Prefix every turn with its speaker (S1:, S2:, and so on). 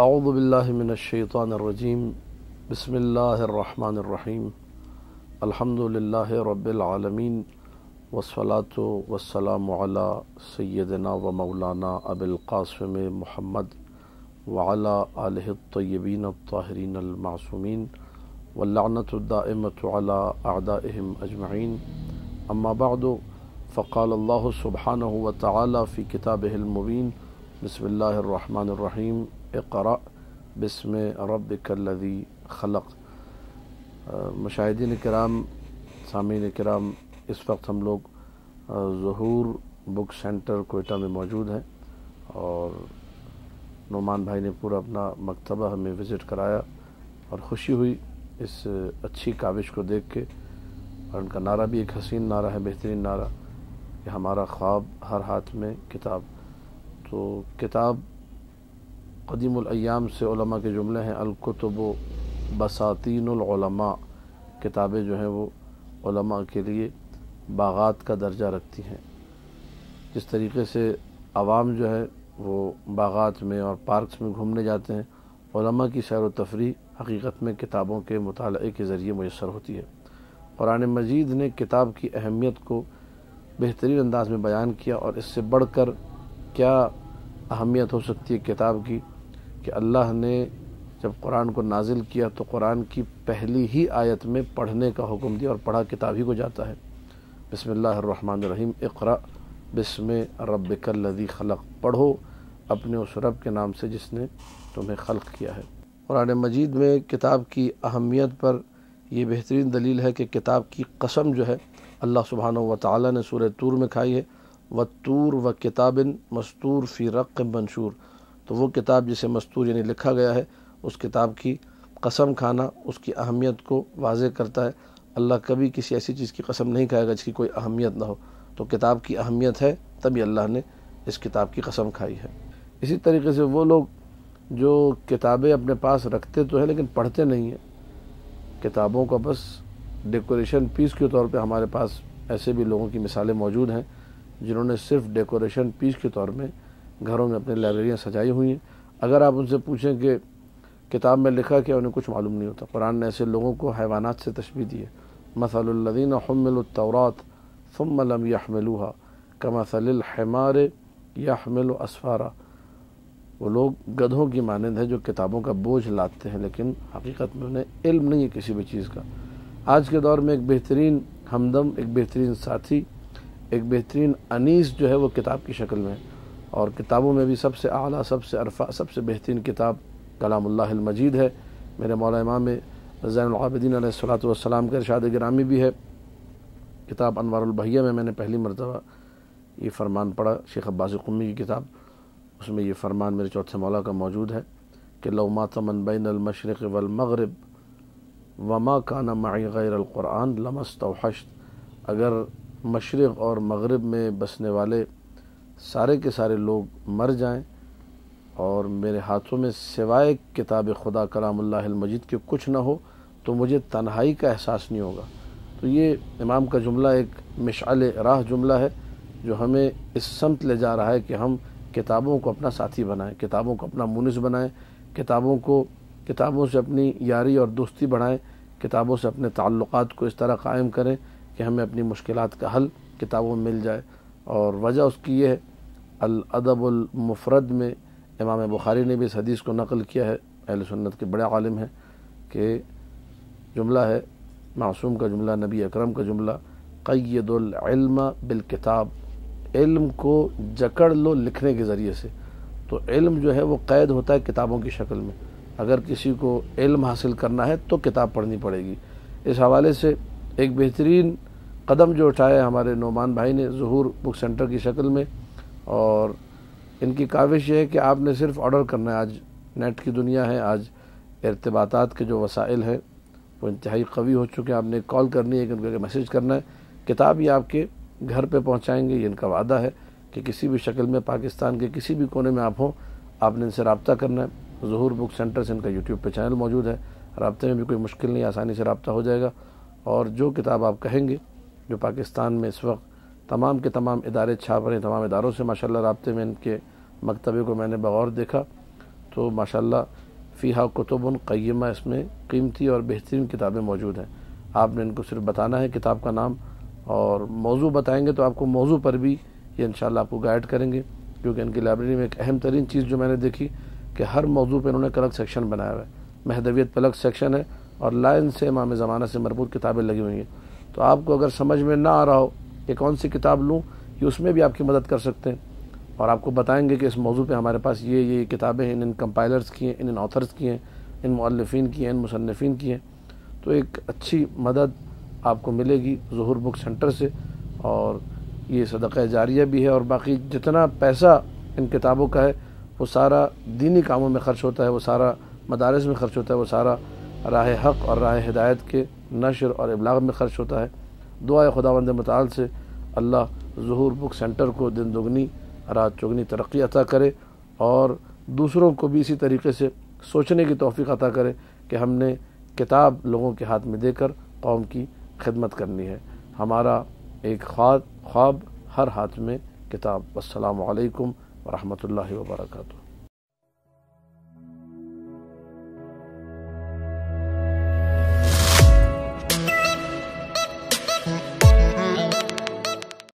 S1: اعوذ باللہ من الشیطان الرجیم بسم اللہ الرحمن الرحیم الحمد للہ رب العالمین والصلاة والسلام علی سیدنا و مولانا ابی القاسم محمد وعلی آلہ الطیبین الطاہرین المعصومین واللعنۃ الدائمۃ علی اعدائہم اجمعین اما بعد فقال اللہ سبحانہ وتعالی فی کتابہ المبین بسم اللہ الرحمن الرحیم اقرأ بسم ربک الذی خلق۔ مشاہدین کرام، سامعین کرام، اس وقت ہم لوگ ظہور بک سینٹر کوئٹہ میں موجود ہیں اور نعمان بھائی نے پورا اپنا مکتبہ ہمیں وزٹ کرایا اور خوشی ہوئی اس اچھی کاوش کو دیکھ کے، اور ان کا نعرہ بھی ایک حسین نعرہ ہے، بہترین نعرہ کہ ہمارا خواب ہر ہاتھ میں کتاب۔ تو کتاب قدیم الایام سے علماء کے جملے ہیں، الکتب بساتین العلماء، کتابیں جو ہیں وہ علماء کے لیے باغات کا درجہ رکھتی ہیں۔ جس طریقے سے عوام جو ہے وہ باغات میں اور پارکس میں گھومنے جاتے ہیں، علماء کی سیر و تفریح حقیقت میں کتابوں کے مطالعے کے ذریعے میسر ہوتی ہے۔ قرآن مجید نے کتاب کی اہمیت کو بہترین انداز میں بیان کیا، اور اس سے بڑھ کر کیا اہمیت ہو سکتی ہے کتاب کی کہ اللہ نے جب قرآن کو نازل کیا تو قرآن کی پہلی ہی آیت میں پڑھنے کا حکم دیا، اور پڑھا کتاب ہی کو جاتا ہے۔ بسم اللہ الرحمن الرحیم اقرأ بسم ربک الذی خلق، پڑھو اپنے اس رب کے نام سے جس نے تمہیں خلق کیا ہے۔ قرآن مجید میں کتاب کی اہمیت پر یہ بہترین دلیل ہے کہ کتاب کی قسم جو ہے اللہ سبحانہ و تعالی نے سورہ طور میں کھائی ہے، وَالطُّورِ وَكِتَابٍ مَسْطُورٍ فِي رَقٍّ مَنشُورٍ۔ تو وہ کتاب جسے مستور یعنی لکھا گیا ہے، اس کتاب کی قسم کھانا اس کی اہمیت کو واضح کرتا ہے۔ اللہ کبھی کسی ایسی چیز کی قسم نہیں کھائے گا جس کی کوئی اہمیت نہ ہو، تو کتاب کی اہمیت ہے تبھی اللہ نے اس کتاب کی قسم کھائی ہے۔ اسی طریقے سے وہ لوگ جو کتابیں اپنے پاس رکھتے تو ہیں لیکن پڑھتے نہیں ہیں، کتابوں کا بس ڈیکوریشن پیس کے طور پہ، ہمارے پاس ایسے بھی لوگوں کی مثالیں موجود ہیں جنہوں نے صرف ڈیکوریشن پیس کے طور میں گھروں میں اپنے لائبریریاں سجائی ہوئی ہیں۔ اگر آپ ان سے پوچھیں کہ کتاب میں لکھا کیا، انہیں کچھ معلوم نہیں ہوتا۔ قرآن نے ایسے لوگوں کو حیوانات سے تشبیہ دی ہے، مثل الذین حملوا التوراۃ ثم لم يحملوها کمثل الحمار یحمل اسفارا۔ وہ لوگ گدھوں کی مانند ہیں جو کتابوں کا بوجھ لاتے ہیں لیکن حقیقت میں انہیں علم نہیں ہے کسی بھی چیز کا۔ آج کے دور میں ایک بہترین ہمدم، ایک بہترین ساتھی، ایک بہترین انیس جو ہے وہ کتاب کی شکل میں ہے، اور کتابوں میں بھی سب سے اعلیٰ، سب سے عرفہ، سب سے بہترین کتاب کلام اللہ المجید ہے۔ میرے مولا امام زین العابدین علیہ الصلوۃ والسلام کا ارشاد گرامی بھی ہے۔ کتاب انوار البہیہ میں نے پہلی مرتبہ یہ فرمان پڑھا، شیخ عباس قمی کی کتاب، اس میں یہ فرمان میرے چوتھے مولا کا موجود ہے کہ لو مات من بین المشرق والمغرب وما کان معی غیر القرآن لما استوحشت۔ اگر مشرق اور مغرب میں بسنے والے سارے کے سارے لوگ مر جائیں اور میرے ہاتھوں میں سوائے کتاب خدا کلام اللہ المجید کے کچھ نہ ہو تو مجھے تنہائی کا احساس نہیں ہوگا۔ تو یہ امام کا جملہ ایک مشعل راہ جملہ ہے جو ہمیں اس سمت لے جا رہا ہے کہ ہم کتابوں کو اپنا ساتھی بنائیں، کتابوں کو اپنا مونس بنائیں، کتابوں سے اپنی یاری اور دوستی بڑھائیں، کتابوں سے اپنے تعلقات کو اس طرح قائم کریں کہ ہمیں اپنی مشکلات کا حل کتابوں میں مل جائے۔ اور وجہ اس کی یہ ہے، الادب المفرد میں امام بخاری نے بھی اس حدیث کو نقل کیا ہے، اہل سنت کے بڑے عالم ہیں، کہ جملہ ہے معصوم کا جملہ، نبی اکرم کا جملہ، قید العلم بالکتاب، علم کو جکڑ لو لکھنے کے ذریعے سے۔ تو علم جو ہے وہ قید ہوتا ہے کتابوں کی شکل میں۔ اگر کسی کو علم حاصل کرنا ہے تو کتاب پڑھنی پڑے گی۔ اس حوالے سے ایک بہترین قدم جو اٹھایا ہمارے نعمان بھائی نے ظہور بک سینٹر کی شکل میں، اور ان کی کاوش یہ ہے کہ آپ نے صرف آرڈر کرنا ہے۔ آج نیٹ کی دنیا ہے، آج ارتباطات کے جو وسائل ہیں وہ انتہائی قوی ہو چکے ہیں۔ آپ نے کال کرنی ہے کہ ان کو میسیج کرنا ہے، کتاب یہ آپ کے گھر پہ پہنچائیں گے۔ یہ ان کا وعدہ ہے کہ کسی بھی شکل میں پاکستان کے کسی بھی کونے میں آپ ہوں، آپ نے ان سے رابطہ کرنا ہے۔ ظہور بک سینٹر سے ان کا یوٹیوب پہ چینل موجود ہے، رابطے میں بھی کوئی مشکل نہیں، آسانی سے رابطہ ہو جائے گا۔ اور جو کتاب آپ کہیں گے، جو پاکستان میں اس وقت تمام کے تمام ادارے چھاپ رہے ہیں، تمام اداروں سے ماشاءاللہ رابطے میں ان کے مکتبے کو میں نے بغور دیکھا، تو ماشاءاللہ فیہا کتب قیمہ، اس میں قیمتی اور بہترین کتابیں موجود ہیں. آپ نے ان کو صرف بتانا ہے کتاب کا نام، اور موضوع بتائیں گے تو آپ کو موضوع پر بھی یہ انشاءاللہ آپ کو گائیڈ کریں گے. کیونکہ ان کی لائبریری میں ایک اہم ترین چیز جو میں نے دیکھی کہ ہر موضوع پہ انہوں نے ایک الگ سیکشن بنایا ہوا ہے. مہدویت پہ الگ سیکشن ہے اور لائن سے امام زمانہ سے مربوط کتابیں لگی ہوئی ہیں. تو آپ کو اگر سمجھ میں نہ آ رہا ہو کہ کون سی کتاب لوں، یہ اس میں بھی آپ کی مدد کر سکتے ہیں، اور آپ کو بتائیں گے کہ اس موضوع پہ ہمارے پاس یہ کتابیں ہیں، ان کمپائلرز کی ہیں، ان آتھرز کی ہیں، ان مؤلفین کی ہیں، ان مصنفین کی ہیں. تو ایک اچھی مدد آپ کو ملے گی ظہور بک سینٹر سے، اور یہ صدقہ جاریہ بھی ہے. اور باقی جتنا پیسہ ان کتابوں کا ہے وہ سارا دینی کاموں میں خرچ ہوتا ہے، وہ سارا مدارس میں خرچ ہوتا ہے، وہ سارا راہ حق اور راہ ہدایت کے نشر اور ابلاغ میں خرچ ہوتا ہے. دعا خداوند متعال سے اللہ ظہور بک سینٹر کو دن دگنی رات چگنی ترقی عطا کرے، اور دوسروں کو بھی اسی طریقے سے سوچنے کی توفیق عطا کرے کہ ہم نے کتاب لوگوں کے ہاتھ میں دے کر قوم کی خدمت کرنی ہے. ہمارا ایک خواب ہر ہاتھ میں کتاب. السلام علیکم ورحمۃ اللہ وبرکاتہ.